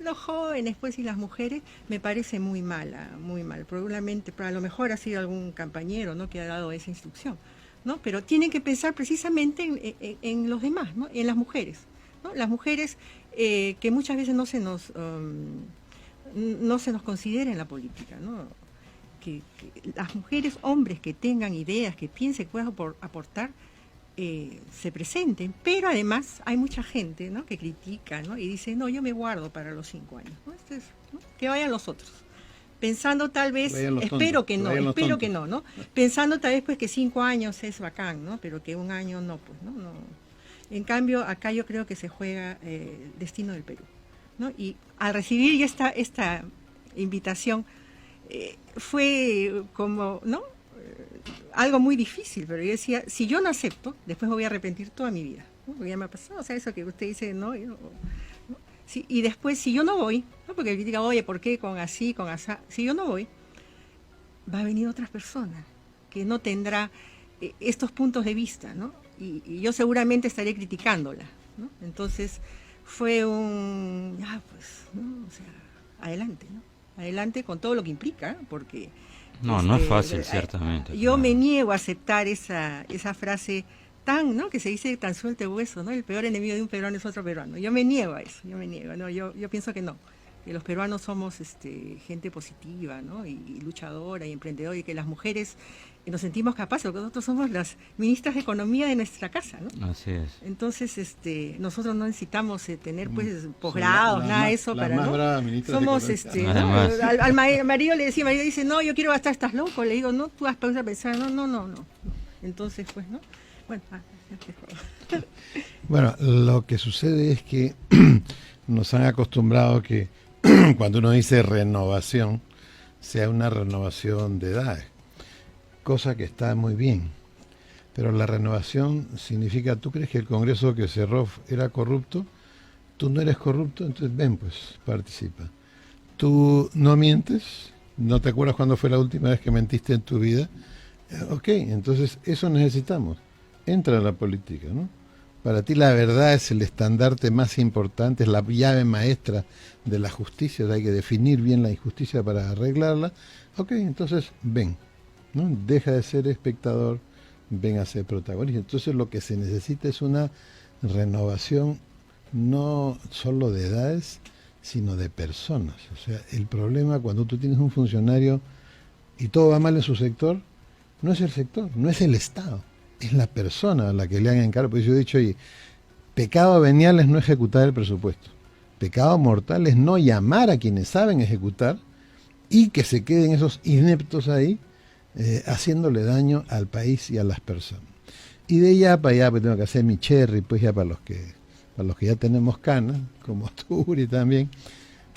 los jóvenes, pues, y las mujeres, me parece muy mala, muy mal. Probablemente, pero a lo mejor ha sido algún compañero, ¿no?, que ha dado esa instrucción, ¿no? Pero tienen que pensar precisamente en los demás, ¿no? En las mujeres, ¿no? Las mujeres que muchas veces no se nos considera en la política, ¿no? Que las mujeres, hombres que tengan ideas, que piensen que puedan aportar, se presenten, pero además hay mucha gente, ¿no?, que critica, ¿no?, y dice, no, yo me guardo para los 5 años, ¿no? ¿No? Que vayan los otros, pensando tal vez, espero que no, ¿no? Pensando tal vez pues que 5 años es bacán, ¿no? Pero que 1 año no, pues, ¿no? En cambio, acá yo creo que se juega el destino del Perú, ¿no? Y al recibir esta invitación, fue como, ¿no?, algo muy difícil, pero yo decía, si yo no acepto, después me voy a arrepentir toda mi vida, ¿no? Porque ya me ha pasado, o sea, eso que usted dice, ¿no? Sí, y después, si yo no voy, ¿no?, porque critica, oye, ¿por qué con así, con asá? Si yo no voy, va a venir otra persona que no tendrá estos puntos de vista, ¿no? Y yo seguramente estaré criticándola, ¿no? Entonces, fue pues, ¿no? O sea, adelante, ¿no? Adelante con todo lo que implica, porque... No es fácil, ciertamente. Yo me niego a aceptar esa frase refrán, ¿no? Que se dice tan suelto de hueso, ¿no? El peor enemigo de un peruano es otro peruano. Yo me niego a eso, ¿no? Yo pienso que no, que los peruanos somos gente positiva, ¿no? Y luchadora y emprendedora, y que las mujeres nos sentimos capaces, porque nosotros somos las ministras de Economía de nuestra casa, ¿no? Así es. Entonces, nosotros no necesitamos tener pues posgrados, nada de eso para, ¿no? Somos, ¿no? Al marido le decía, el marido dice, no, yo quiero gastar, estás loco. Le digo, no, tú vas a pensar, no. Entonces, pues, ¿no? Bueno, Bueno, lo que sucede es que nos han acostumbrado que cuando uno dice renovación, sea una renovación de edades, cosa que está muy bien. Pero la renovación significa, ¿tú crees que el Congreso que cerró era corrupto? Tú no eres corrupto, entonces ven, pues, participa. Tú no mientes, no te acuerdas cuándo fue la última vez que mentiste en tu vida. Ok, entonces eso necesitamos. Entra a la política, ¿no? Para ti la verdad es el estandarte más importante, es la llave maestra de la justicia, hay que definir bien la injusticia para arreglarla. Ok, entonces ven, ¿no? Deja de ser espectador, ven a ser protagonista. Entonces lo que se necesita es una renovación no solo de edades, sino de personas. O sea, el problema cuando tú tienes un funcionario y todo va mal en su sector, no es el sector, no es el Estado, es la persona a la que le han encargado. Pues yo he dicho, oye, pecado venial es no ejecutar el presupuesto. Pecado mortal es no llamar a quienes saben ejecutar y que se queden esos ineptos ahí haciéndole daño al país y a las personas. Y de allá para allá pues tengo que hacer mi cherry, pues ya para los que ya tenemos canas, como tú, Uri, también,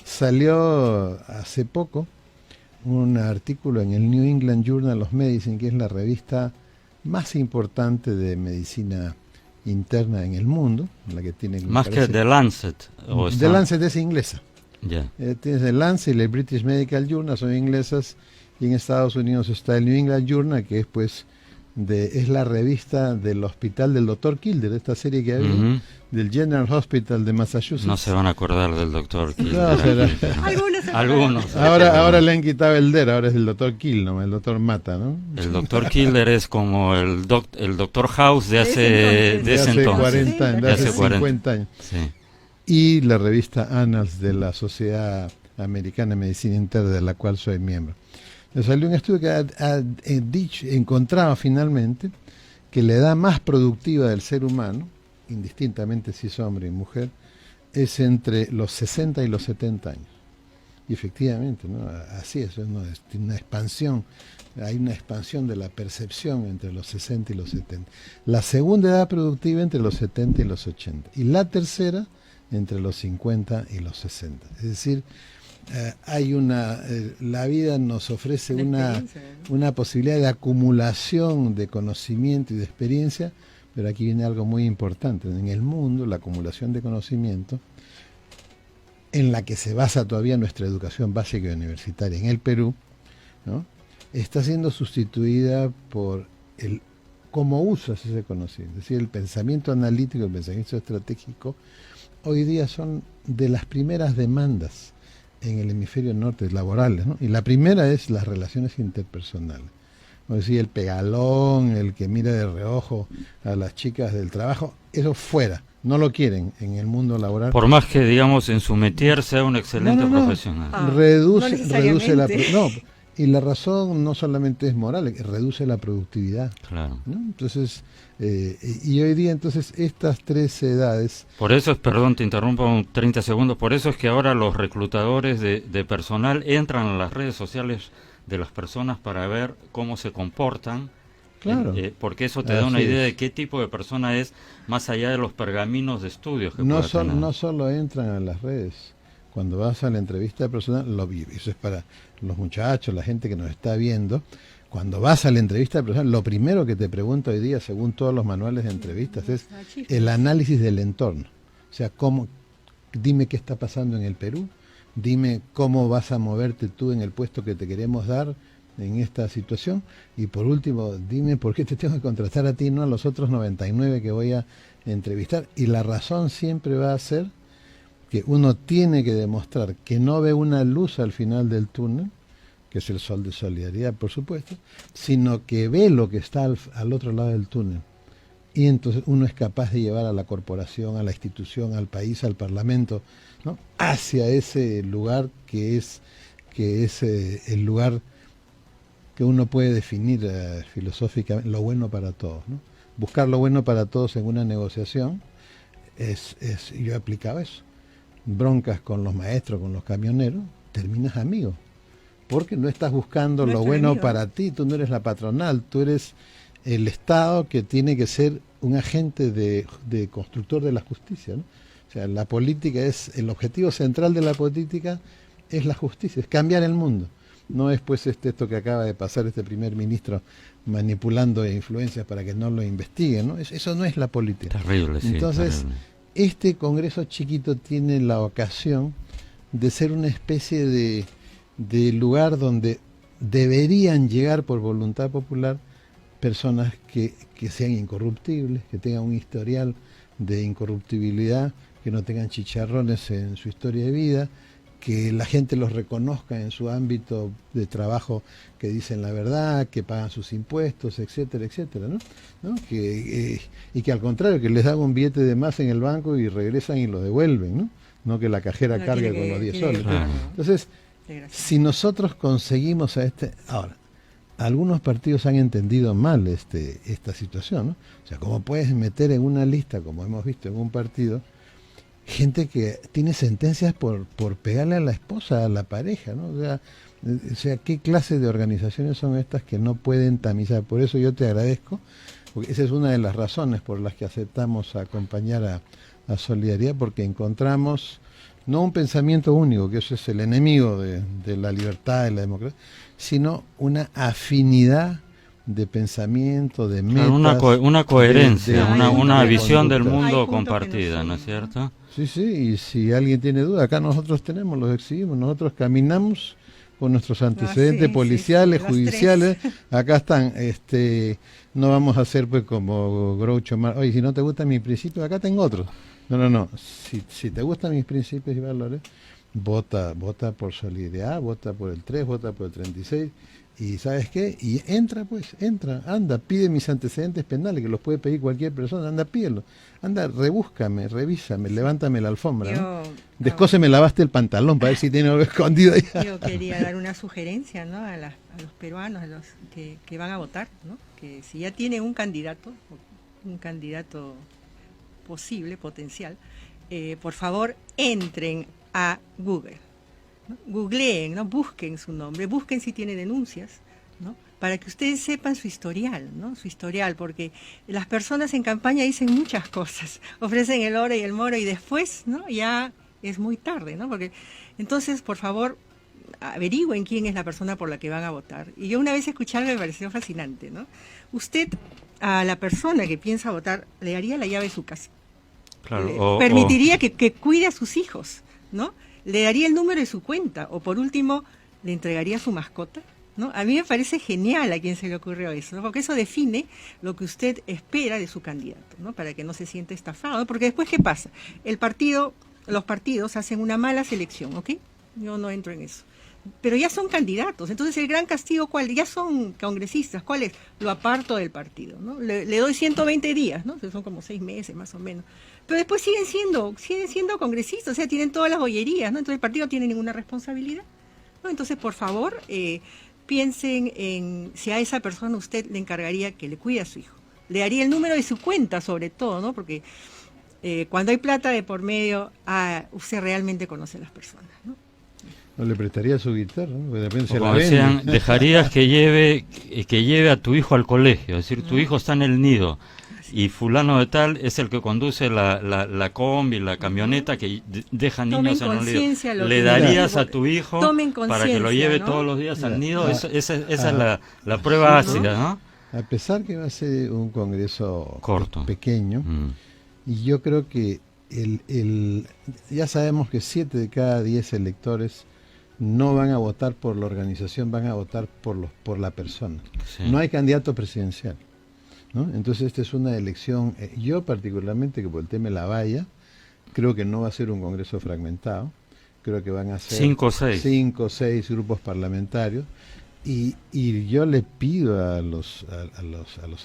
salió hace poco un artículo en el New England Journal of Medicine, que es la revista más importante de medicina interna en el mundo, la que tiene más que The Lancet. The Lancet es inglesa. Yeah. Tienes The Lancet y el British Medical Journal, son inglesas, y en Estados Unidos está el New England Journal, que es pues es la revista del hospital del Dr. Kildare, esta serie que había, del General Hospital de Massachusetts. No se van a acordar del Dr. Kill. No, Algunos. Ahora le han quitado el DER, ahora es el Dr. Kill, no, el Dr. Mata, ¿no? El Dr. Kildare es como el Dr. House de hace entonces. 40 años, de hace 50 años. Sí. Y la revista Annals de la Sociedad Americana de Medicina Interna, de la cual soy miembro. Me salió un estudio que encontraba finalmente que la edad más productiva del ser humano, indistintamente si es hombre y mujer, es entre los 60 y los 70 años. Y efectivamente, ¿no? Así es, ¿no? Es una expansión, hay una expansión de la percepción entre los 60 y los 70. La segunda edad productiva entre los 70 y los 80. Y la tercera entre los 50 y los 60. Es decir, hay la vida nos ofrece una posibilidad de acumulación de conocimiento y de experiencia, pero aquí viene algo muy importante. En el mundo, la acumulación de conocimiento, en la que se basa todavía nuestra educación básica y universitaria en el Perú, ¿no? Está siendo sustituida por el cómo usas ese conocimiento. Es decir, el pensamiento analítico, el pensamiento estratégico, hoy día son de las primeras demandas en el hemisferio norte, laborales, ¿no? Y la primera es las relaciones interpersonales. Es decir, el pegalón, el que mira de reojo a las chicas del trabajo, eso fuera, no lo quieren en el mundo laboral. Por más que, digamos, en su métier sea un excelente profesional. Reduce la... No, y la razón no solamente es moral, reduce la productividad. Claro. ¿No? Entonces, y hoy día, entonces, estas tres edades... Por eso es, perdón, te interrumpo 30 segundos, por eso es que ahora los reclutadores de personal entran a las redes sociales de las personas para ver cómo se comportan. Claro. Porque eso te da una idea de qué tipo de persona es, más allá de los pergaminos de estudios que no pueda tener. No solo entran a las redes. Cuando vas a la entrevista personal, lo vive. Eso es para los muchachos, la gente que nos está viendo. Cuando vas a la entrevista personal, lo primero que te pregunta hoy día, según todos los manuales de entrevistas, es el análisis del entorno. O sea, dime qué está pasando en el Perú, dime cómo vas a moverte tú en el puesto que te queremos dar en esta situación, y por último, dime por qué te tengo que contratar a ti, no a los otros 99 que voy a entrevistar. Y la razón siempre va a ser que uno tiene que demostrar que no ve una luz al final del túnel, que es el sol de solidaridad, por supuesto, sino que ve lo que está al otro lado del túnel, y entonces uno es capaz de llevar a la corporación, a la institución, al país, al parlamento, ¿no? Hacia ese lugar que es el lugar que uno puede definir filosóficamente, lo bueno para todos, ¿no? Buscar lo bueno para todos en una negociación yo he aplicado eso. Broncas con los maestros, con los camioneros, terminas amigo, porque no estás buscando lo bueno amigo para ti, tú no eres la patronal, tú eres el Estado que tiene que ser un agente de constructor de la justicia, ¿no? O sea, la política el objetivo central de la política es la justicia, es cambiar el mundo. No es pues esto que acaba de pasar este primer ministro manipulando influencias para que no lo investiguen, ¿no? Eso no es la política. Terrible, sí. Entonces, terrible. Este Congreso chiquito tiene la ocasión de ser una especie de lugar donde deberían llegar por voluntad popular personas que sean incorruptibles, que tengan un historial de incorruptibilidad, que no tengan chicharrones en su historia de vida, que la gente los reconozca en su ámbito de trabajo, que dicen la verdad, que pagan sus impuestos, etcétera, etcétera, ¿no? Y que al contrario, que les dan un billete de más en el banco y regresan y lo devuelven, ¿no? No que la cajera No, cargue tiene con que- los 10 tiene que- soles. Claro. Entonces, si nosotros conseguimos ahora, algunos partidos han entendido mal esta situación, ¿no? O sea, ¿cómo puedes meter en una lista, como hemos visto en un partido, gente que tiene sentencias por pegarle a la esposa, a la pareja, ¿no? O sea, ¿qué clase de organizaciones son estas que no pueden tamizar? Por eso yo te agradezco, porque esa es una de las razones por las que aceptamos acompañar a Solidaridad, porque encontramos no un pensamiento único, que eso es el enemigo de la libertad, de la democracia, sino una afinidad de pensamiento, de metas. Claro, una coherencia, de- una de visión del conducta. mundo Hay puntos que no compartida, son, ¿no es cierto? Sí, sí, y si alguien tiene duda, acá nosotros tenemos, los exhibimos, nosotros caminamos con nuestros antecedentes sí, policiales, sí, los judiciales, acá están, no vamos a hacer pues como Groucho Marx, oye, si no te gustan mis principios, acá tengo otros. No, si te gustan mis principios y valores, vota por Solidaridad, vota por el 3, vota por el 36, y ¿sabes qué? Y entra, anda, pide mis antecedentes penales, que los puede pedir cualquier persona, anda, pídelo, anda, rebúscame, revísame, levántame la alfombra, ¿no? Descóseme, lavaste el pantalón para ver si tiene algo escondido ahí. Yo quería dar una sugerencia, ¿no? a los peruanos, a los que van a votar, ¿no? Que si ya tienen un candidato posible, potencial, por favor entren a Google, ¿no? Googleen, ¿no? Busquen su nombre, busquen si tiene denuncias, ¿no? Para que ustedes sepan su historial, ¿no? Su historial, porque las personas en campaña dicen muchas cosas, ofrecen el oro y el moro y después, ¿no? Ya es muy tarde, ¿no? Porque entonces, por favor, averigüen quién es la persona por la que van a votar. Y yo una vez escuché me pareció fascinante, ¿no? Usted a la persona que piensa votar le daría la llave de su casa. Claro, Permitiría que cuide a sus hijos, ¿no? Le daría el número de su cuenta, o por último, le entregaría su mascota, ¿no? A mí me parece genial a quien se le ocurrió eso, ¿no? Porque eso define lo que usted espera de su candidato, ¿no? Para que no se sienta estafado, ¿no? Porque después, ¿qué pasa? Los partidos hacen una mala selección, ¿ok? Yo no entro en eso. Pero ya son candidatos, entonces el gran castigo, ¿cuál? Ya son congresistas, ¿cuál es? Lo aparto del partido, ¿no? Le doy 120 días, ¿no? Son como 6 meses más o menos. Pero después siguen siendo congresistas, o sea, tienen todas las bollerías, ¿no? Entonces el partido no tiene ninguna responsabilidad, ¿no? Entonces, por favor, piensen en si a esa persona usted le encargaría que le cuide a su hijo. Le daría el número de su cuenta, sobre todo, ¿no? Porque cuando hay plata de por medio, usted realmente conoce a las personas, ¿no? No le prestaría su guitarra, ¿no? De repente se la como vende. decían, dejarías que lleve a tu hijo al colegio, es decir, tu hijo está en el nido y fulano de tal es el que conduce la combi, la camioneta que deja niños Tomen en un conciencia nido. lo ¿Le que darías digo. a tu hijo Tomen para que lo conciencia, lleve ¿no? todos los días al nido? Ah, Esa es la prueba ácida, ¿no? A pesar que va a ser un congreso Corto. pequeño, y yo creo que ya sabemos que 7 de cada 10 electores no van a votar por la organización, van a votar por la persona. Sí. No hay candidato presidencial, ¿no? Entonces esta es una elección, yo particularmente, que por el tema de la valla, creo que no va a ser un congreso fragmentado, creo que van a ser 5 o 6. 5 o 6 grupos parlamentarios, Y yo le pido a los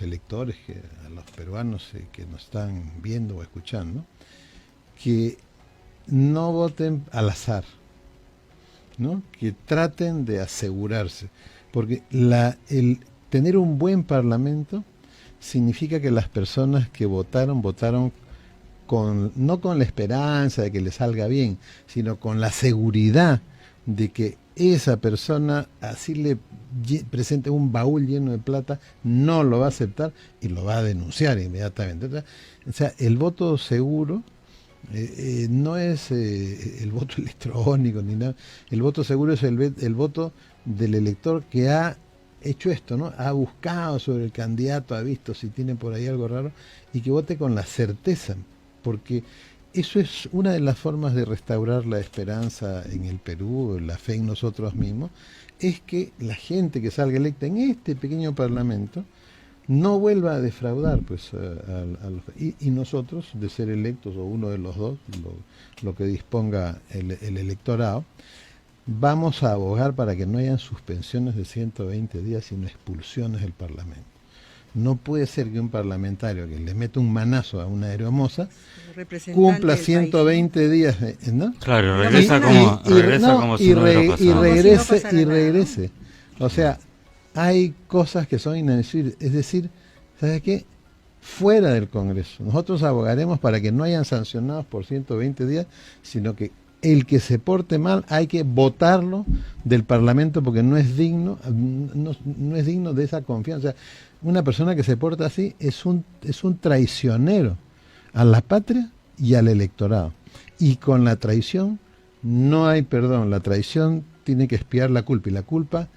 electores, a los peruanos que nos están viendo o escuchando, que no voten al azar, ¿no? Que traten de asegurarse, porque el tener un buen parlamento significa que las personas que votaron no con la esperanza de que le salga bien, sino con la seguridad de que esa persona, así le presente un baúl lleno de plata, no lo va a aceptar y lo va a denunciar inmediatamente. O sea, el voto seguro no es el voto electrónico ni nada. El voto seguro es el voto del elector que ha hecho esto, ¿no? Ha buscado sobre el candidato, ha visto si tiene por ahí algo raro y que vote con la certeza, porque eso es una de las formas de restaurar la esperanza en el Perú, la fe en nosotros mismos, es que la gente que salga electa en este pequeño parlamento no vuelva a defraudar pues y nosotros, de ser electos, o uno de los dos, lo que disponga el electorado, vamos a abogar para que no hayan suspensiones de 120 días, sino expulsiones del Parlamento. No puede ser que un parlamentario que le mete un manazo a una aeromoza cumpla 120 días, ¿no? Claro, regresa como si no hubiera pasado. Y regrese. O sea, hay cosas que son inadmisibles. Es decir, ¿sabes qué? Fuera del Congreso. Nosotros abogaremos para que no hayan sancionados por 120 días, sino que el que se porte mal hay que votarlo del Parlamento porque no es digno, no es digno de esa confianza. O sea, una persona que se porta así es un traicionero a la patria y al electorado. Y con la traición no hay perdón. La traición tiene que expiar la culpa. Y la culpa,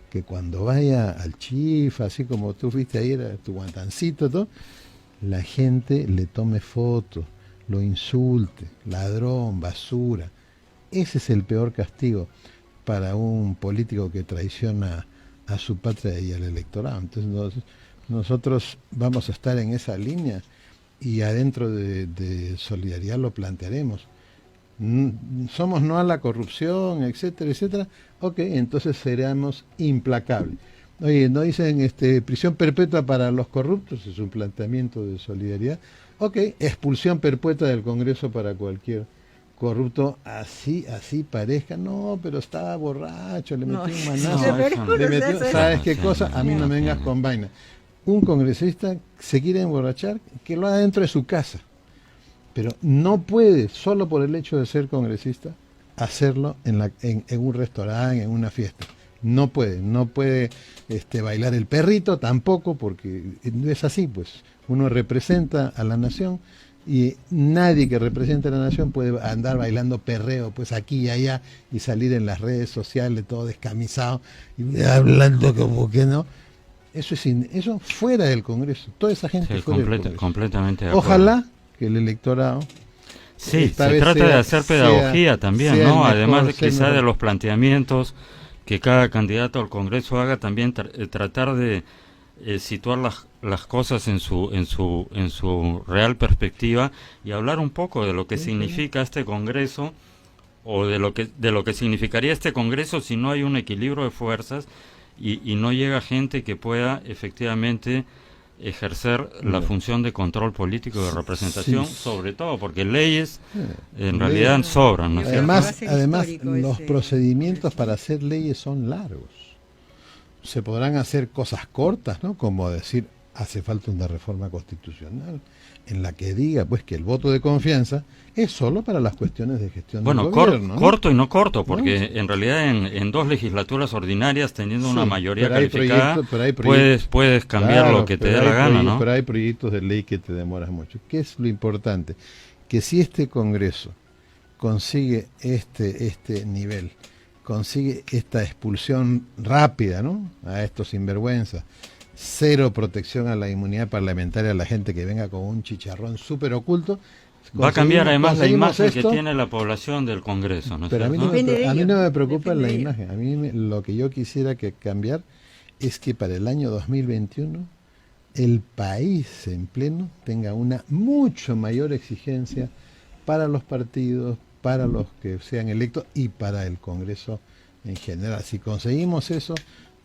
que cuando vaya al Chifa, así como tú fuiste ayer a tu guantancito, todo, la gente le tome fotos, lo insulte, ladrón, basura. Ese es el peor castigo para un político que traiciona a su patria y al electorado. Entonces nosotros vamos a estar en esa línea y adentro de Solidaridad lo plantearemos. Somos no a la corrupción, etcétera, etcétera. Ok, entonces seremos implacables. Oye, no dicen prisión perpetua para los corruptos, es un planteamiento de Solidaridad. Ok, expulsión perpetua del Congreso para cualquier corrupto, así parezca. No, pero estaba borracho, le metió un manazo, le metió, ¿sabes qué cosa? A mí no me vengas con vaina. Un congresista se quiere emborrachar, que lo haga dentro de su casa, pero no puede, solo por el hecho de ser congresista, hacerlo en un restaurante, en una fiesta. No puede bailar el perrito tampoco, porque no es así, pues. Uno representa a la nación y nadie que represente a la nación puede andar bailando perreo, pues aquí y allá, y salir en las redes sociales todo descamisado y hablando como que no. Eso fuera del Congreso. Toda esa gente fuera del Congreso. Completamente de acuerdo. Ojalá que el electorado... Sí, se trata de hacer pedagogía también, ¿no? Además de quizá de los planteamientos que cada candidato al Congreso haga, también tratar de situar las cosas en su real perspectiva y hablar un poco de lo que significa este Congreso, o de lo que significaría este Congreso si no hay un equilibrio de fuerzas y no llega gente que pueda efectivamente ejercer la función de control político, de representación, sobre todo porque leyes en realidad sobran, ¿no es cierto? Además los procedimientos para hacer leyes son largos. Se podrán hacer cosas cortas, ¿no? Como decir, hace falta una reforma constitucional en la que diga pues que el voto de confianza es solo para las cuestiones de gestión del gobierno, ¿no? Corto y no corto, porque en realidad en dos legislaturas ordinarias, teniendo una mayoría calificada, puedes cambiar lo que te dé la gana, ¿no? Pero hay proyectos de ley que te demoras mucho. ¿Qué es lo importante? Que si este Congreso consigue este nivel, consigue esta expulsión rápida, ¿no?, a estos sinvergüenzas, cero protección a la inmunidad parlamentaria a la gente que venga con un chicharrón súper oculto, va a cambiar además la imagen que tiene la población del Congreso, ¿no? Pero a mí no me preocupa la imagen. A mí lo que yo quisiera cambiar es que para el año 2021 el país en pleno tenga una mucho mayor exigencia para los partidos, para los que sean electos y para el Congreso en general. Si conseguimos eso,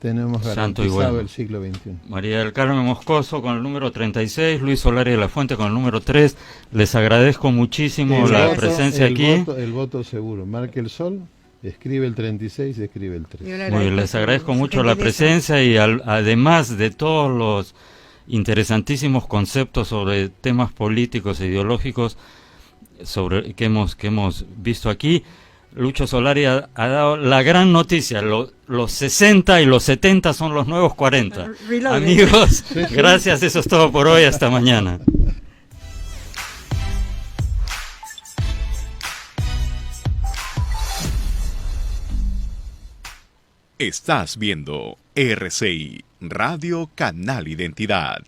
tenemos Santo y garantizado bueno. el siglo XXI. María del Carmen Moscoso con el número 36, Luis Solari de la Fuente con el número 3. Les agradezco muchísimo la presencia aquí. El voto seguro. Marque el sol, escribe el 36, escribe el 3. Muy bien, les agradezco mucho la presencia y además de todos los interesantísimos conceptos sobre temas políticos e ideológicos sobre que hemos visto aquí, Lucho Solari ha dado la gran noticia. Los 60 y los 70 son los nuevos 40. Reloaded. Amigos, gracias, eso es todo por hoy, hasta mañana. Estás viendo RCI, Radio Canal Identidad.